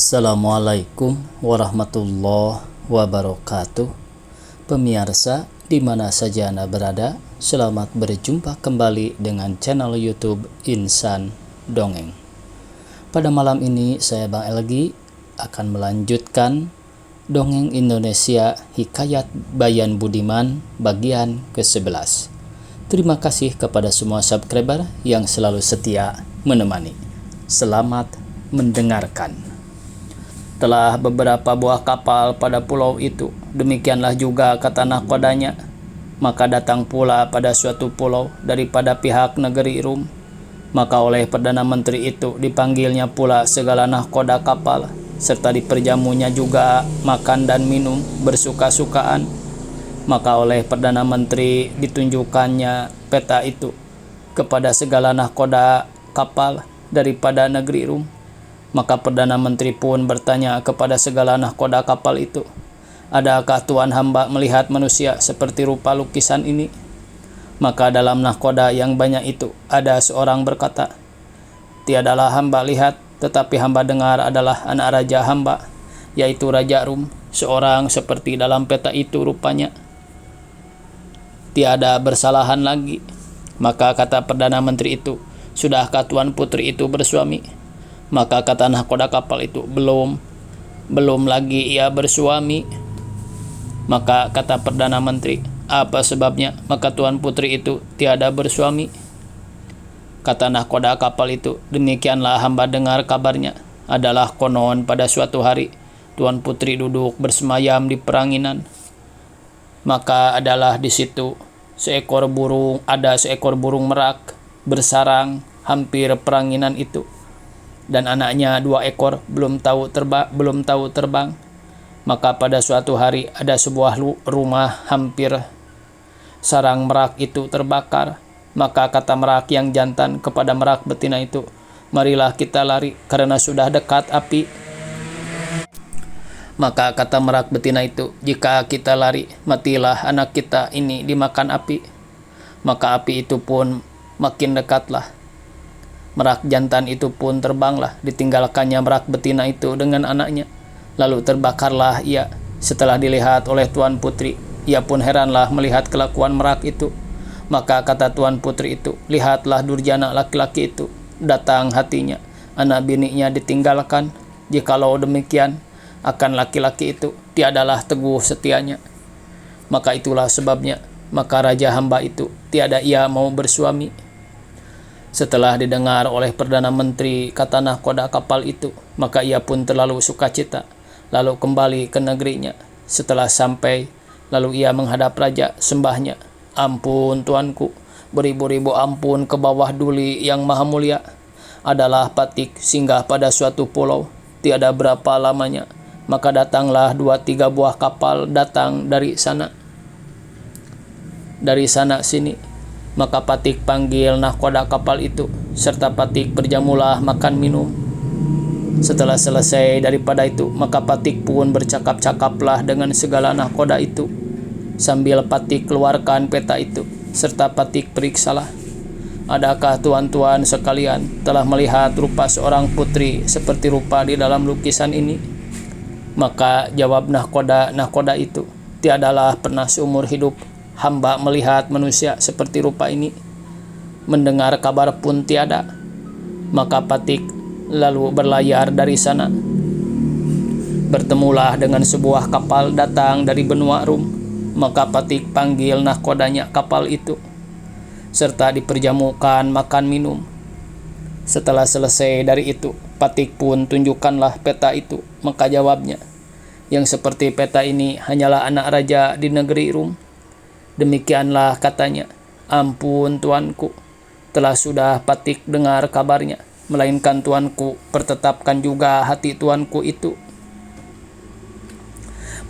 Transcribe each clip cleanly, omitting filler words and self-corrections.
Assalamualaikum warahmatullahi wabarakatuh. Pemirsa di mana saja Anda berada, selamat berjumpa kembali dengan channel YouTube Insan Dongeng. Pada malam ini saya Bang Elgi akan melanjutkan Dongeng Indonesia Hikayat Bayan Budiman bagian ke-11. Terima kasih kepada semua subscriber yang selalu setia menemani. Selamat mendengarkan. Telah beberapa buah kapal pada pulau itu, demikianlah juga kata nahkodanya. Maka datang pula pada suatu pulau daripada pihak negeri Rum. Maka oleh Perdana Menteri itu dipanggilnya pula segala nahkoda kapal, serta diperjamunya juga makan dan minum bersuka-sukaan. Maka oleh Perdana Menteri ditunjukkannya peta itu kepada segala nahkoda kapal daripada negeri Rum. Maka Perdana Menteri pun bertanya kepada segala nahkoda kapal itu, "Adakah Tuan hamba melihat manusia seperti rupa lukisan ini?" Maka dalam nahkoda yang banyak itu ada seorang berkata, "Tiadalah hamba lihat, tetapi hamba dengar adalah anak raja hamba, yaitu Raja Rum, seorang seperti dalam peta itu rupanya. Tiada bersalahan lagi." Maka kata Perdana Menteri itu, "Sudahkah Tuan Putri itu bersuami?" Maka kata nahkoda kapal itu, belum lagi ia bersuami." Maka kata Perdana Menteri, "Apa sebabnya maka Tuan Putri itu tiada bersuami?" Kata nahkoda kapal itu, "Demikianlah hamba dengar kabarnya. Adalah konon pada suatu hari Tuan Putri duduk bersemayam di peranginan. Maka adalah di situ seekor burung merak bersarang hampir peranginan itu, dan anaknya 2 ekor belum tahu terbang. Maka pada suatu hari ada sebuah rumah hampir sarang merak itu terbakar. Maka kata merak yang jantan kepada merak betina itu, 'Marilah kita lari karena sudah dekat api.' Maka kata merak betina itu, 'Jika kita lari, matilah anak kita ini dimakan api.' Maka api itu pun makin dekatlah. Merak jantan itu pun terbanglah, ditinggalkannya merak betina itu dengan anaknya. Lalu terbakarlah ia. Setelah dilihat oleh Tuan Putri, ia pun heranlah melihat kelakuan merak itu. Maka kata Tuan Putri itu, 'Lihatlah durjana laki-laki itu, datang hatinya, anak bininya ditinggalkan. Jikalau demikian, akan laki-laki itu tiadalah teguh setianya. Maka itulah sebabnya, maka raja hamba itu tiada ia mau bersuami.' Setelah didengar oleh Perdana Menteri kata nahkoda kapal itu, maka ia pun terlalu sukacita, lalu kembali ke negerinya. Setelah sampai, lalu ia menghadap raja, sembahnya, 'Ampun tuanku, beribu-ribu ampun ke bawah Duli yang maha mulia. Adalah Patik singgah pada suatu pulau, tiada berapa lamanya. Maka datanglah 2-3 buah kapal datang dari sana sini. Maka Patik panggil nahkoda kapal itu, serta Patik berjamulah makan minum. Setelah selesai daripada itu, maka Patik pun bercakap-cakaplah dengan segala nahkoda itu, sambil Patik keluarkan peta itu, serta Patik periksalah, 'Adakah tuan-tuan sekalian telah melihat rupa seorang putri seperti rupa di dalam lukisan ini?' Maka jawab nahkoda itu, 'Tiadalah pernah seumur hidup hamba melihat manusia seperti rupa ini. Mendengar kabar pun tiada.' Maka Patik lalu berlayar dari sana. Bertemulah dengan sebuah kapal datang dari benua Rum. Maka Patik panggil nahkodanya kapal itu, serta diperjamukan makan minum. Setelah selesai dari itu, Patik pun tunjukkanlah peta itu. Maka jawabnya, 'Yang seperti peta ini hanyalah anak raja di negeri Rum.' Demikianlah katanya, 'Ampun tuanku, telah sudah Patik dengar kabarnya, melainkan tuanku pertetapkan juga hati tuanku itu.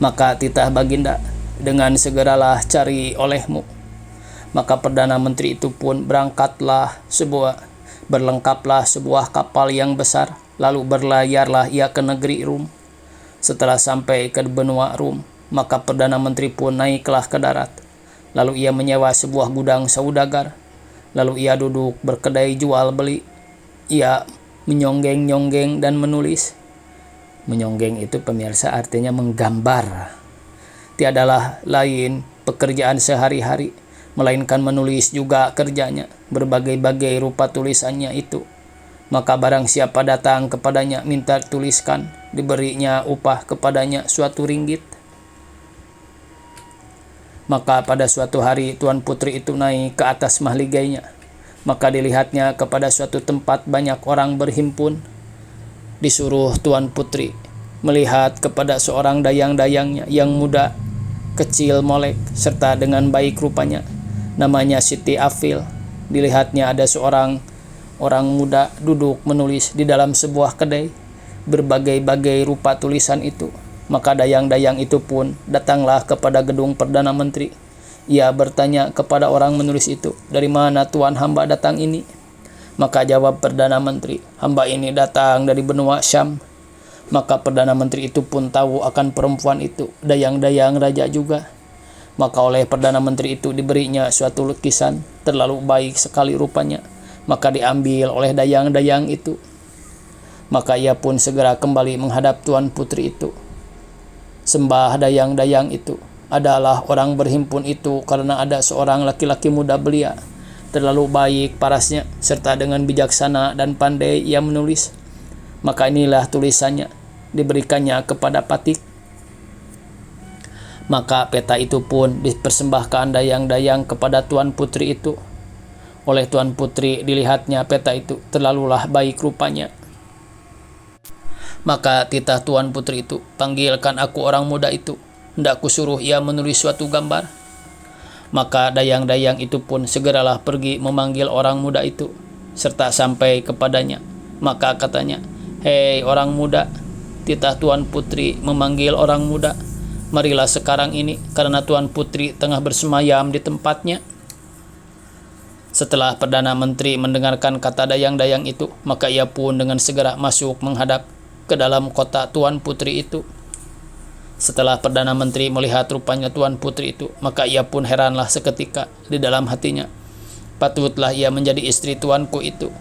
Maka titah baginda, dengan segeralah cari olehmu.' Maka Perdana Menteri itu pun berlengkaplah sebuah kapal yang besar, lalu berlayarlah ia ke negeri Rum. Setelah sampai ke benua Rum, maka Perdana Menteri pun naiklah ke darat. Lalu ia menyewa sebuah gudang saudagar. Lalu ia duduk berkedai jual beli. Ia menyonggeng-nyonggeng dan menulis. Menyonggeng itu pemirsa artinya menggambar. Tiadalah lain pekerjaan sehari-hari, melainkan menulis juga kerjanya, berbagai-bagai rupa tulisannya itu. Maka barang siapa datang kepadanya minta tuliskan, diberinya upah kepadanya suatu ringgit. Maka pada suatu hari Tuan Putri itu naik ke atas mahligainya. Maka dilihatnya kepada suatu tempat banyak orang berhimpun. Disuruh Tuan Putri melihat kepada seorang dayang-dayangnya yang muda, kecil, molek, serta dengan baik rupanya. Namanya Siti Afil. Dilihatnya ada seorang orang muda duduk menulis di dalam sebuah kedai, berbagai-bagai rupa tulisan itu. Maka dayang-dayang itu pun datanglah kepada gedung Perdana Menteri. Ia bertanya kepada orang menulis itu, "Dari mana tuan hamba datang ini?" Maka jawab Perdana Menteri, "Hamba ini datang dari benua Syam." Maka Perdana Menteri itu pun tahu akan perempuan itu, dayang-dayang raja juga. Maka oleh Perdana Menteri itu diberinya suatu lukisan, terlalu baik sekali rupanya. Maka diambil oleh dayang-dayang itu. Maka ia pun segera kembali menghadap Tuan Putri itu. Sembah dayang-dayang itu adalah orang berhimpun itu karena ada seorang laki-laki muda belia, terlalu baik parasnya, serta dengan bijaksana dan pandai ia menulis. Maka inilah tulisannya, diberikannya kepada Patik. Maka peta itu pun dipersembahkan dayang-dayang kepada Tuan Putri itu. Oleh Tuan Putri dilihatnya peta itu terlalulah baik rupanya. Maka titah Tuan Putri itu, "Panggilkan aku orang muda itu, hendak kusuruh ia menulis suatu gambar." Maka dayang-dayang itu pun segeralah pergi memanggil orang muda itu, serta sampai kepadanya. Maka katanya, "Hei orang muda, titah Tuan Putri memanggil orang muda. Marilah sekarang ini, karena Tuan Putri tengah bersemayam di tempatnya." Setelah Perdana Menteri mendengarkan kata dayang-dayang itu, maka ia pun dengan segera masuk menghadap ke dalam kota Tuan Putri itu. Setelah Perdana Menteri melihat rupanya Tuan Putri itu, maka ia pun heranlah seketika di dalam hatinya. Patutlah ia menjadi istri tuanku itu.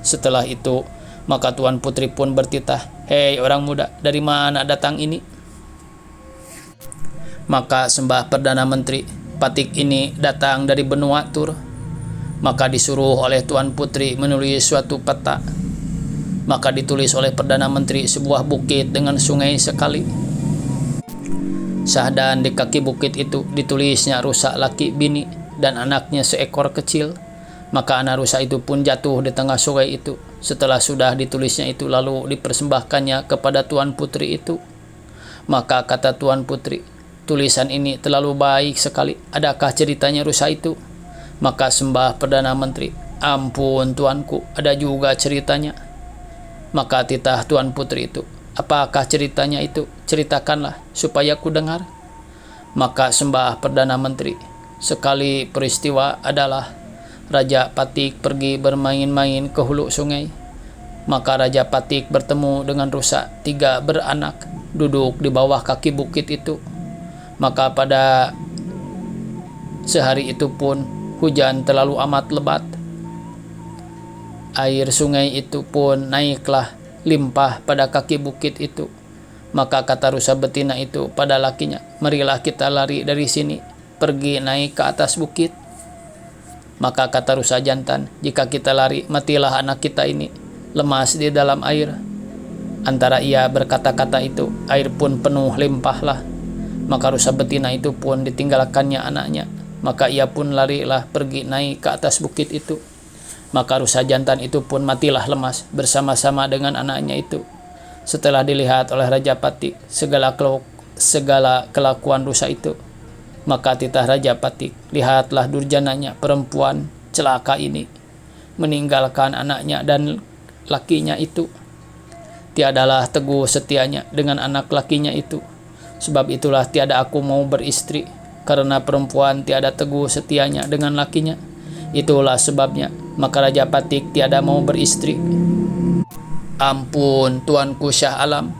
Setelah itu, maka Tuan Putri pun bertitah, "Hei orang muda, dari mana datang ini?" Maka sembah Perdana Menteri, "Patik ini datang dari benua Tur." Maka disuruh oleh Tuan Putri menulis suatu peta. Maka ditulis oleh Perdana Menteri sebuah bukit dengan sungai sekali. Sahdan di kaki bukit itu ditulisnya rusa laki bini dan anaknya seekor kecil. Maka anak rusa itu pun jatuh di tengah sungai itu. Setelah sudah ditulisnya itu lalu dipersembahkannya kepada Tuan Putri itu. Maka kata Tuan Putri, "Tulisan ini terlalu baik sekali. Adakah ceritanya rusa itu?" Maka sembah Perdana Menteri, "Ampun tuanku, ada juga ceritanya." Maka titah Tuan Putri itu, "Apakah ceritanya itu? Ceritakanlah supaya ku dengar." Maka sembah Perdana Menteri, "Sekali peristiwa adalah Raja Patik pergi bermain-main ke hulu sungai. Maka Raja Patik bertemu dengan rusa 3 beranak duduk di bawah kaki bukit itu. Maka pada sehari itu pun hujan terlalu amat lebat. Air sungai itu pun naiklah limpah pada kaki bukit itu. Maka kata rusa betina itu pada lakinya, 'Marilah kita lari dari sini, pergi naik ke atas bukit.' Maka kata rusa jantan, 'Jika kita lari, matilah anak kita ini, lemas di dalam air.' Antara ia berkata-kata itu, air pun penuh limpahlah. Maka rusa betina itu pun ditinggalkannya anaknya. Maka ia pun larilah pergi naik ke atas bukit itu. Maka rusa jantan itu pun matilah lemas bersama-sama dengan anaknya itu. Setelah dilihat oleh Raja Patik segala kelakuan rusa itu, maka titah Raja Patik, 'Lihatlah durjananya perempuan celaka ini, meninggalkan anaknya dan lakinya itu. Tiadalah teguh setianya dengan anak lakinya itu. Sebab itulah tiada aku mau beristri, karena perempuan tiada teguh setianya dengan lakinya. Itulah sebabnya maka Raja Patik tiada mau beristri.' Ampun tuanku Syah Alam."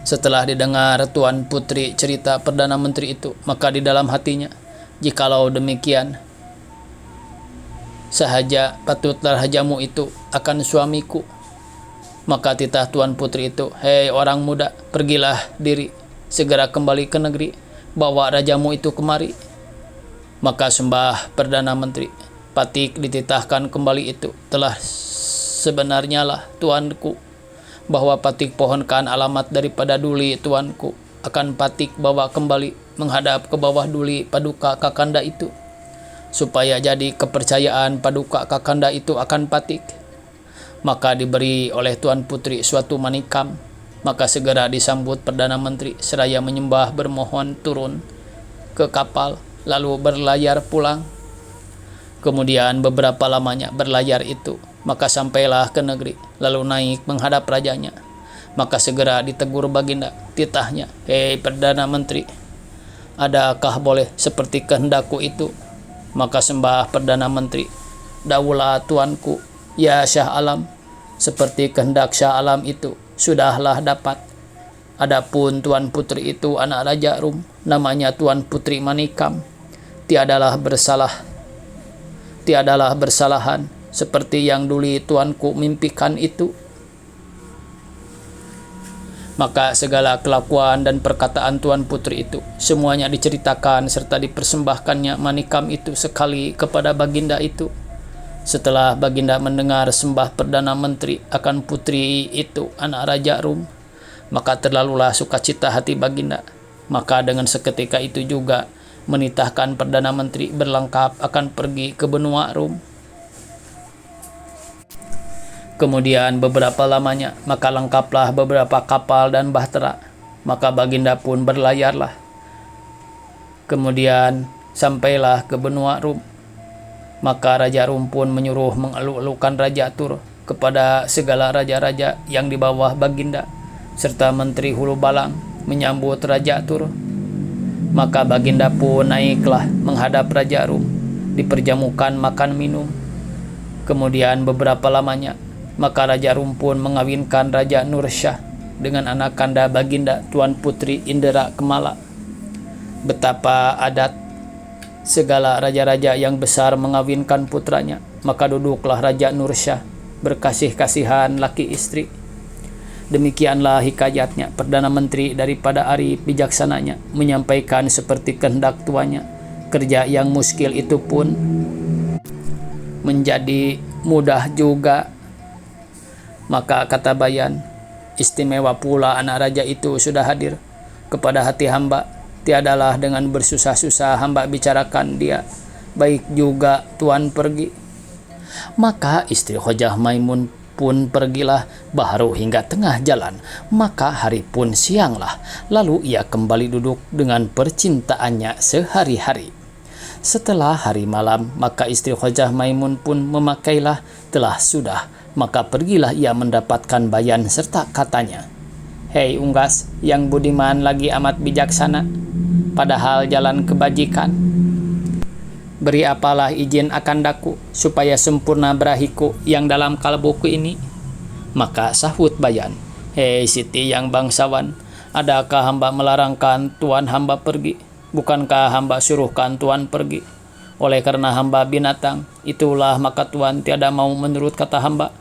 Setelah didengar Tuan Putri cerita Perdana Menteri itu, maka di dalam hatinya, "Jikalau demikian sahaja patutlah rajamu itu akan suamiku." Maka titah Tuan Putri itu, "Hei orang muda, pergilah diri, segera kembali ke negeri, bawa rajamu itu kemari." Maka sembah Perdana Menteri, "Patik dititahkan kembali itu telah sebenarnya lah tuanku, bahwa Patik pohonkan alamat daripada Duli tuanku, akan Patik bawa kembali menghadap ke bawah Duli Paduka Kakanda itu, supaya jadi kepercayaan Paduka Kakanda itu akan Patik." Maka diberi oleh Tuan Putri suatu manikam. Maka segera disambut Perdana Menteri seraya menyembah bermohon turun ke kapal, lalu berlayar pulang. Kemudian beberapa lamanya berlayar itu, maka sampailah ke negeri, lalu naik menghadap rajanya. Maka segera ditegur baginda titahnya, "Hei Perdana Menteri, adakah boleh seperti kehendakku itu?" Maka sembah Perdana Menteri, "Daulah tuanku, ya Syah Alam, seperti kehendak Syah Alam itu sudahlah dapat. Adapun Tuan Putri itu anak Raja Rum, namanya Tuan Putri Manikam, tiadalah bersalahan seperti yang dulu tuanku mimpikan itu." Maka segala kelakuan dan perkataan Tuan Putri itu semuanya diceritakan serta dipersembahkannya manikam itu sekali kepada baginda itu. Setelah baginda mendengar sembah Perdana Menteri akan putri itu anak Raja Rum, maka terlalulah sukacita hati baginda. Maka dengan seketika itu juga menitahkan Perdana Menteri berlengkap akan pergi ke benua Rum. Kemudian beberapa lamanya maka lengkaplah beberapa kapal dan bahtera. Maka baginda pun berlayarlah. Kemudian sampailah ke benua Rum. Maka Raja Rum pun menyuruh mengeluk-elukan Raja Tur kepada segala raja-raja yang di bawah baginda, serta Menteri Hulu Balang menyambut Raja Tur. Maka baginda pun naiklah menghadap Raja Rum, diperjamukan makan minum. Kemudian beberapa lamanya maka Raja Rum pun mengawinkan Raja Nursyah dengan anak kanda baginda Tuan Putri Indra Kemala. Betapa adat segala raja-raja yang besar mengawinkan putranya, maka duduklah Raja Nursyah berkasih-kasihan laki istri. Demikianlah hikayatnya Perdana Menteri daripada arif bijaksananya menyampaikan seperti kehendak tuannya. Kerja yang muskil itu pun menjadi mudah juga. Maka kata Bayan, "Istimewa pula anak raja itu sudah hadir. Kepada hati hamba tiadalah dengan bersusah-susah hamba bicarakan dia. Baik juga tuan pergi." Maka istri Khojah Maimun pun pergilah baru hingga tengah jalan. Maka hari pun sianglah. Lalu ia kembali duduk dengan percintaannya sehari-hari. Setelah hari malam, maka istri Khojah Maimun pun memakailah telah sudah. Maka pergilah ia mendapatkan Bayan serta katanya, "Hei unggas yang budiman lagi amat bijaksana, padahal jalan kebajikan. Beri apalah izin akan daku supaya sempurna berahiku yang dalam kalbuku ini." Maka sahut Bayan, "Hei Siti yang bangsawan, adakah hamba melarangkan tuan hamba pergi? Bukankah hamba suruhkan tuan pergi? Oleh karena hamba binatang, itulah maka tuan tiada mau menurut kata hamba.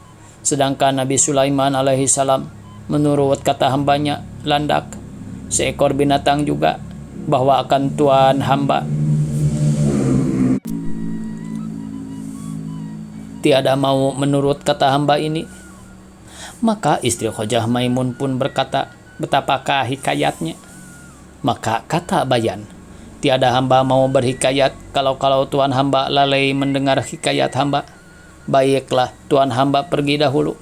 Sedangkan Nabi Sulaiman alaihi salam menurut kata hambanya landak, seekor binatang juga, bahwa akan tuan hamba tiada mau menurut kata hamba ini." Maka istri Khojah Maimun pun berkata, "Betapakah hikayatnya?" Maka kata Bayan, "Tiada hamba mau berhikayat kalau tuan hamba lalai mendengar hikayat hamba. Baiklah tuan hamba pergi dahulu."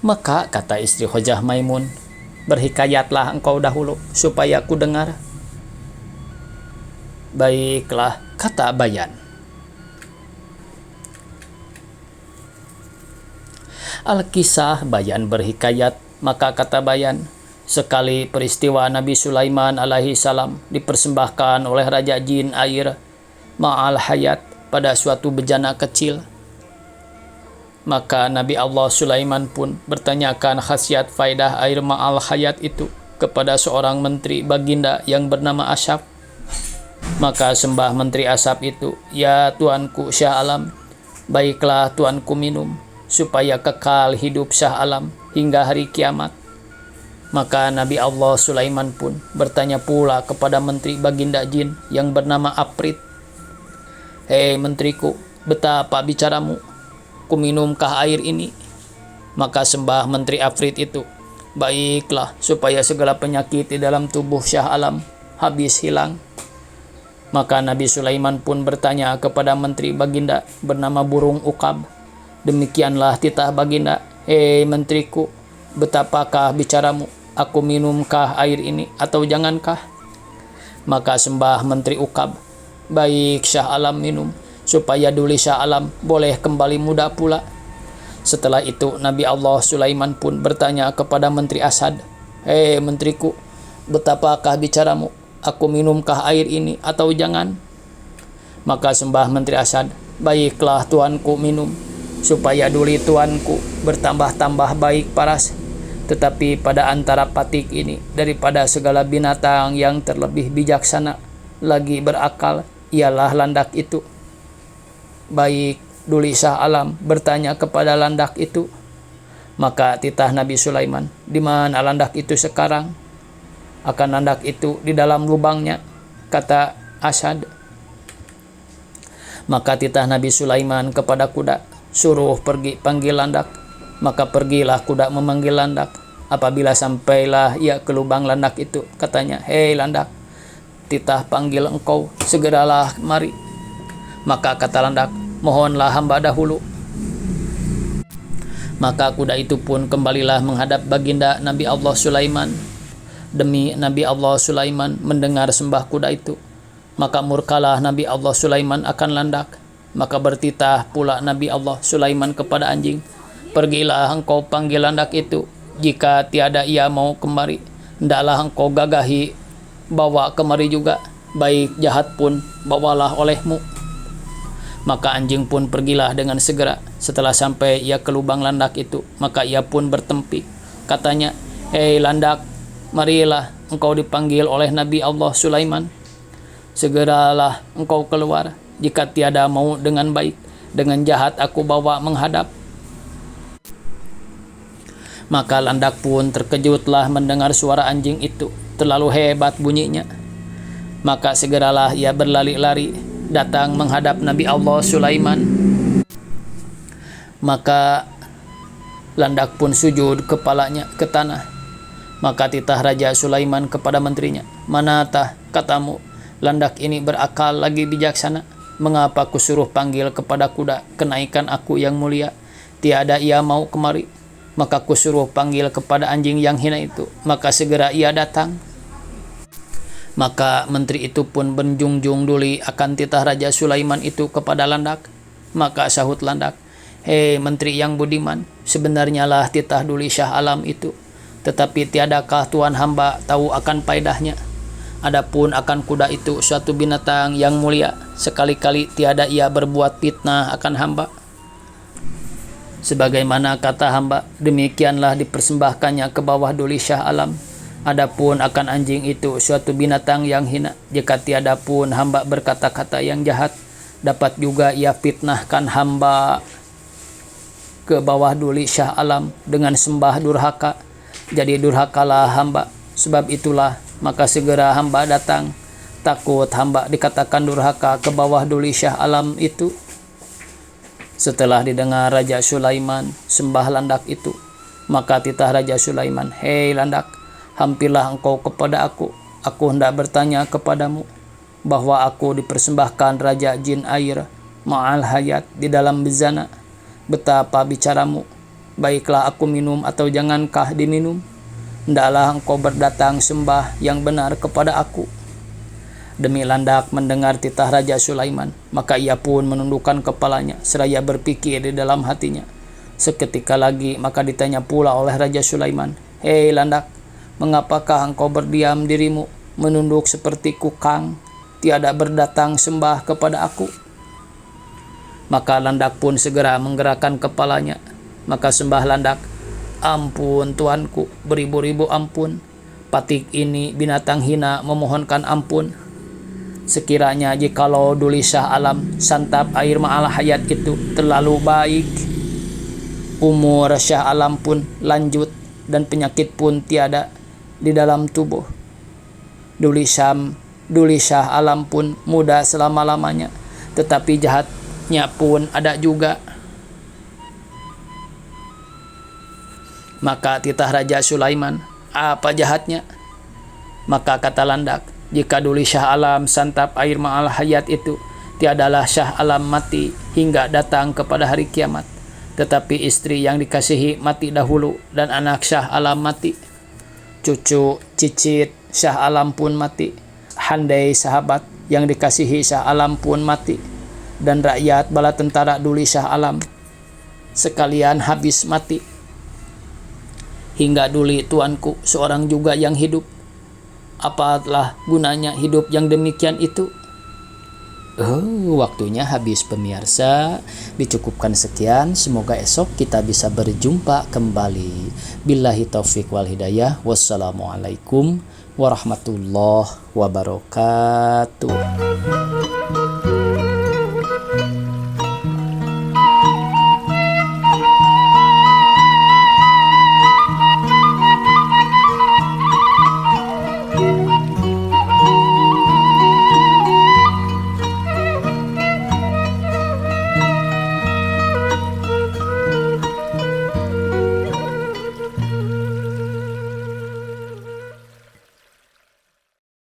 Maka kata istri Khojah Maimun, "Berhikayatlah engkau dahulu supaya ku dengar." "Baiklah," kata Bayan. Al-Kisah Bayan berhikayat. Maka kata Bayan, sekali peristiwa Nabi Sulaiman alaihi salam dipersembahkan oleh Raja Jin air Ma'al Hayat pada suatu bejana kecil. Maka Nabi Allah Sulaiman pun bertanyakan khasiat faidah air Ma'al Hayat itu kepada seorang menteri baginda yang bernama Asyaf. Maka sembah menteri Asyaf itu, "Ya tuanku Syah Alam, baiklah tuanku minum supaya kekal hidup Syah Alam hingga hari kiamat. Maka Nabi Allah Sulaiman pun bertanya pula kepada menteri baginda jin yang bernama Afrit. "Hei menteriku, betapa bicaramu? Kuminumkah air ini?" Maka sembah menteri Afrit itu, "Baiklah, supaya segala penyakit di dalam tubuh Syah Alam habis hilang." Maka Nabi Sulaiman pun bertanya kepada menteri baginda bernama burung Ukab. "Demikianlah titah baginda, hei menteriku, betapakah bicaramu? Aku minumkah air ini atau jangankah?" Maka sembah menteri Ukab, "Baik Syah Alam, minum, supaya duli Syah Alam boleh kembali muda pula." Setelah itu Nabi Allah Sulaiman pun bertanya kepada menteri Asad, "Hei menteriku, betapakah bicaramu? Aku minumkah air ini atau jangan?" Maka sembah menteri Asad, "Baiklah tuanku, minum, supaya duli tuanku bertambah-tambah baik paras. Tetapi pada antara patik ini, daripada segala binatang yang terlebih bijaksana lagi berakal, ialah landak itu." Baik, duli Syah Alam bertanya kepada landak itu. Maka titah Nabi Sulaiman, "Di mana landak itu sekarang?" "Akan landak itu di dalam lubangnya," kata Asad. Maka titah Nabi Sulaiman kepada kuda, "Suruh pergi panggil landak." Maka pergilah kuda memanggil landak. Apabila sampailah ia ke lubang landak itu, katanya, "Hei landak, titah panggil engkau, segeralah mari." Maka kata landak, "Mohonlah hamba dahulu." Maka kuda itu pun kembalilah menghadap baginda Nabi Allah Sulaiman. Demi Nabi Allah Sulaiman mendengar sembah kuda itu, maka murkalah Nabi Allah Sulaiman akan landak. Maka bertitah pula Nabi Allah Sulaiman kepada anjing, "Pergilah engkau panggil landak itu. Jika tiada ia mau kemari, hendaklah engkau gagahi bawa kemari juga. Baik jahat pun bawalah olehmu." Maka anjing pun pergilah dengan segera. Setelah sampai ia ke lubang landak itu, maka ia pun bertempi. Katanya, "Hei landak, marilah engkau dipanggil oleh Nabi Allah Sulaiman. Segeralah engkau keluar. Jika tiada mau dengan baik, dengan jahat aku bawa menghadap." Maka landak pun terkejutlah mendengar suara anjing itu, terlalu hebat bunyinya. Maka segeralah ia berlari-lari datang menghadap Nabi Allah Sulaiman. Maka landak pun sujud kepalanya ke tanah. Maka titah Raja Sulaiman kepada menterinya, "Manatah katamu, landak ini berakal lagi bijaksana? Mengapa kusuruh panggil kepada kuda kenaikan aku yang mulia? Tiada ia mau kemari. Maka kusuruh panggil kepada anjing yang hina itu, maka segera ia datang." Maka menteri itu pun menjunjung duli akan titah Raja Sulaiman itu kepada landak. Maka sahut landak, "Hei menteri yang budiman, sebenarnya lah titah duli Syah Alam itu. Tetapi tiadakah tuan hamba tahu akan paedahnya? Adapun akan kuda itu suatu binatang yang mulia, sekali-kali tiada ia berbuat fitnah akan hamba. Sebagaimana kata hamba, demikianlah dipersembahkannya ke bawah duli Syah Alam. Adapun akan anjing itu suatu binatang yang hina, jika tiada pun hamba berkata-kata yang jahat, dapat juga ia fitnahkan hamba ke bawah duli Syah Alam dengan sembah durhaka. Jadi durhakalah hamba. Sebab itulah maka segera hamba datang, takut hamba dikatakan durhaka ke bawah duli Syah Alam itu." Setelah didengar Raja Sulaiman sembah landak itu, maka titah Raja Sulaiman, "Hei landak, hampirlah engkau kepada aku. Aku hendak bertanya kepadamu, bahwa aku dipersembahkan Raja Jin Air Ma'al Hayat di dalam bezana. Betapa bicaramu? Baiklah aku minum atau jangankah diminum? Hendaklah engkau berdatang sembah yang benar kepada aku." Demi landak mendengar titah Raja Sulaiman, maka ia pun menundukkan kepalanya seraya berpikir di dalam hatinya. Seketika lagi maka ditanya pula oleh Raja Sulaiman, "Hei landak, mengapakah engkau berdiam dirimu, menunduk seperti kukang, tiada berdatang sembah kepada aku?" Maka landak pun segera menggerakkan kepalanya. Maka sembah landak, "Ampun tuanku, beribu-ribu ampun. Patik ini binatang hina memohonkan ampun. Sekiranya jikalau duli Syah Alam santap air Ma'al Hayat itu terlalu baik, Umur Syah Alam pun lanjut dan penyakit pun tiada di dalam tubuh. Duli Syah Alam pun muda selama-lamanya, tetapi jahatnya pun ada juga. Maka titah Raja Sulaiman, apa jahatnya? Maka kata Landak, jika Duli Syah Alam santap air ma'al hayat itu, tiadalah Syah Alam mati hingga datang kepada hari kiamat. Tetapi istri yang dikasihi mati dahulu dan anak Syah Alam mati. Cucu cicit Syah Alam pun mati. Handai sahabat yang dikasihi Syah Alam pun mati. Dan rakyat bala tentara Duli Syah Alam sekalian habis mati. Hingga Duli tuanku seorang juga yang hidup. Apalah gunanya hidup yang demikian itu? Waktunya habis pemirsa. Dicukupkan sekian. Semoga esok kita bisa berjumpa kembali. Billahi taufik wal hidayah. Wassalamualaikum warahmatullahi wabarakatuh.